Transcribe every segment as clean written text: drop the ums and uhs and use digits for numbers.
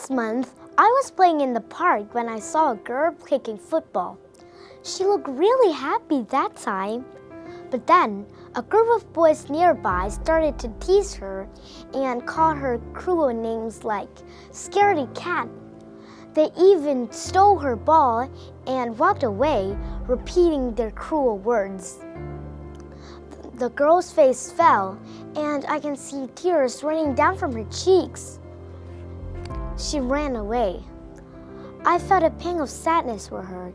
Last month, I was playing in the park when I saw a girl kicking football. She looked really happy that time. But then, a group of boys nearby started to tease her and call her cruel names like Scaredy Cat. They even stole her ball and walked away, repeating their cruel words. The girl's face fell, and I can see tears running down from her cheeks. She ran away. I felt a pang of sadness for her.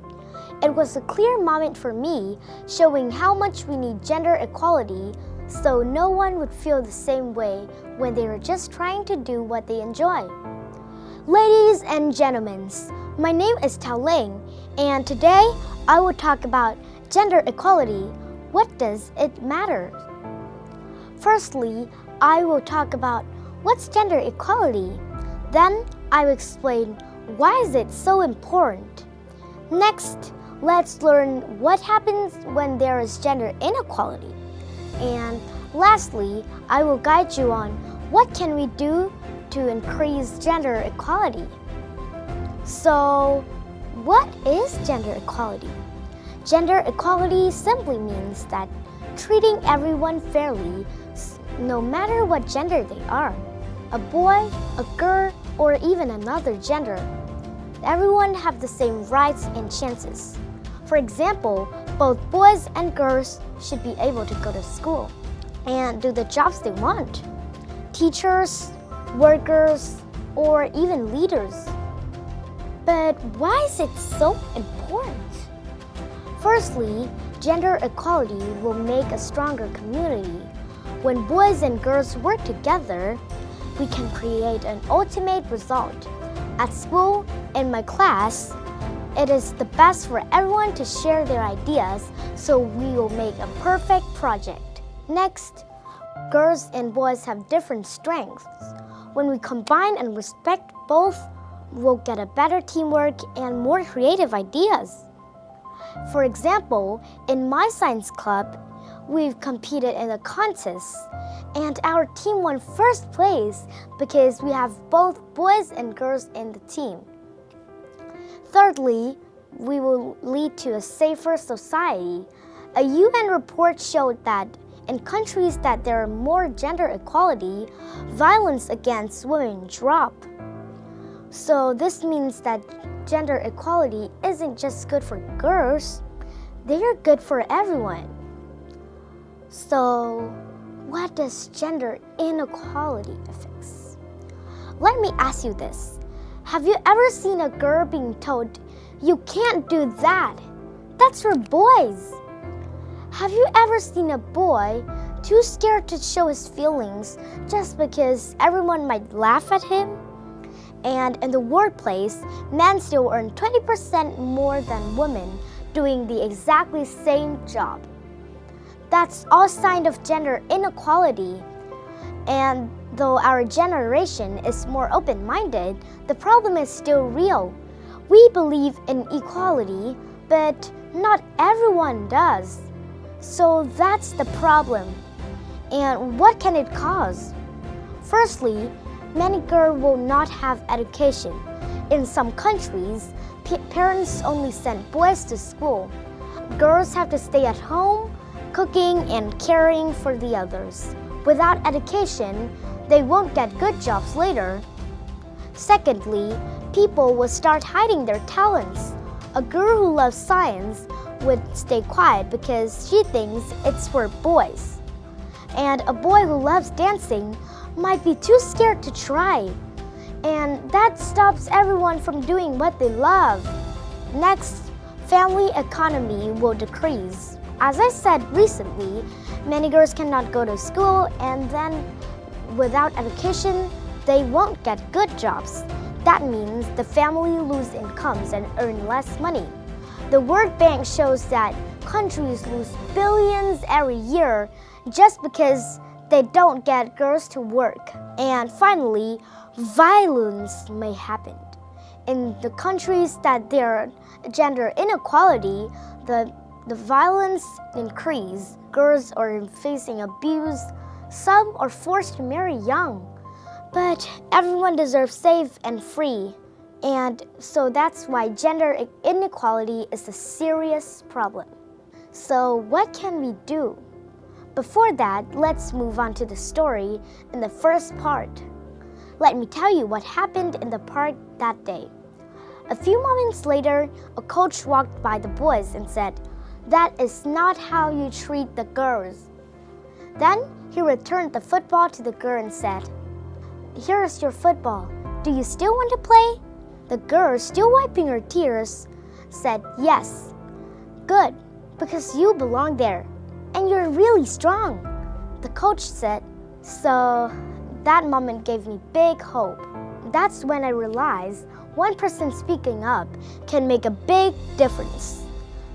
It was a clear moment for me, showing how much we need gender equality so no one would feel the same way when they were just trying to do what they enjoy. Ladies and gentlemen, my name is Tao Ling, and today I will talk about gender equality. What does it matter? Firstly, I will talk about what's gender equality. Then I will explain why is it so important. Next, let's learn what happens when there is gender inequality. And lastly, I will guide you on what can we do to increase gender equality. So, what is gender equality? Gender equality simply means that treating everyone fairly, no matter what gender they are, a boy, a girl, or even another gender. Everyone have the same rights and chances. For example, both boys and girls should be able to go to school and do the jobs they want. Teachers, workers, or even leaders. But why is it so important? Firstly, gender equality will make a stronger community. When boys and girls work together, we can create an ultimate result. At school, in my class, it is the best for everyone to share their ideas, so we will make a perfect project. Next, girls and boys have different strengths. When we combine and respect both, we'll get a better teamwork and more creative ideas. For example, in my science club, we've competed in a contest, and our team won first place because we have both boys and girls in the team. Thirdly, we will lead to a safer society. A UN report showed that in countries that there are more gender equality, violence against women drop. So this means that gender equality isn't just good for girls, they are good for everyone. So, what does gender inequality affect? Let me ask you this. Have you ever seen a girl being told, "You can't do that. That's for boys"? Have you ever seen a boy too scared to show his feelings just because everyone might laugh at him? And in the workplace, men still earn 20% more than women doing the exactly same job. That's all sign of gender inequality. And though our generation is more open-minded, the problem is still real. We believe in equality, but not everyone does. So that's the problem. And what can it cause? Firstly, many girls will not have education. In some countries, parents only send boys to school. Girls have to stay at home, cooking and caring for the others. Without education, they won't get good jobs later. Secondly, people will start hiding their talents. A girl who loves science would stay quiet because she thinks it's for boys. And a boy who loves dancing might be too scared to try. And that stops everyone from doing what they love. Next, family economy will decrease. As I said recently, many girls cannot go to school, and then without education, they won't get good jobs. That means the family lose incomes and earn less money. The World Bank shows that countries lose billions every year just because they don't get girls to work. And finally, violence may happen. In the countries that there are gender inequality, the violence increase. Girls are facing abuse. Some are forced to marry young. But everyone deserves safe and free. And so that's why gender inequality is a serious problem. So what can we do? Before that, let's move on to the story in the first part. Let me tell you what happened in the park that day. A few moments later, a coach walked by the boys and said, "That is not how you treat the girls." Then he returned the football to the girl and said, "Here is your football. Do you still want to play?" The girl, still wiping her tears, said, "Yes." "Good, because you belong there, and you're really strong," the coach said. So that moment gave me big hope. That's when I realized one person speaking up can make a big difference.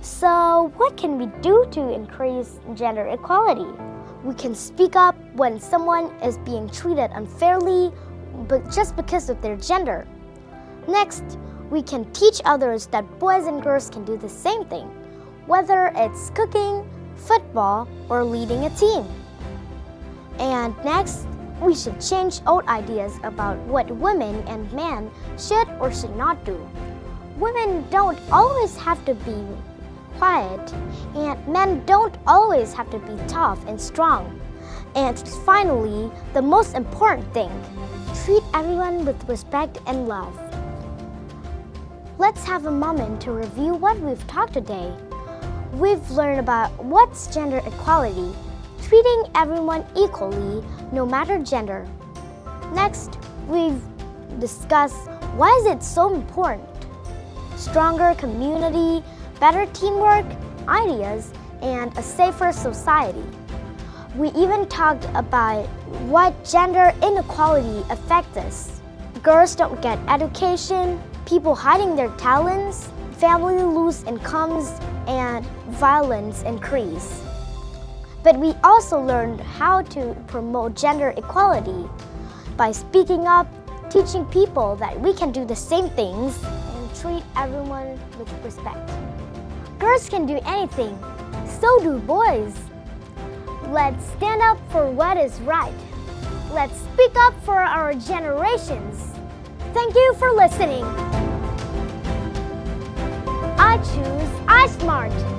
So what can we do to increase gender equality? We can speak up when someone is being treated unfairly, but just because of their gender. Next, we can teach others that boys and girls can do the same thing, whether it's cooking, football, or leading a team. And next, we should change old ideas about what women and men should or should not do. Women don't always have to be quiet, and men don't always have to be tough and strong. And finally, the most important thing, treat everyone with respect and love. Let's have a moment to review what we've talked today. We've learned about what's gender equality, treating everyone equally, no matter gender. Next, we've discussed why is it so important. Stronger community, better teamwork, ideas, and a safer society. We even talked about what gender inequality affects us. Girls don't get education, people hiding their talents, family lose incomes, and violence increase. But we also learned how to promote gender equality by speaking up, teaching people that we can do the same things, and treat everyone with respect. Girls can do anything, so do boys. Let's stand up for what is right. Let's speak up for our generations. Thank you for listening. I choose iSMART.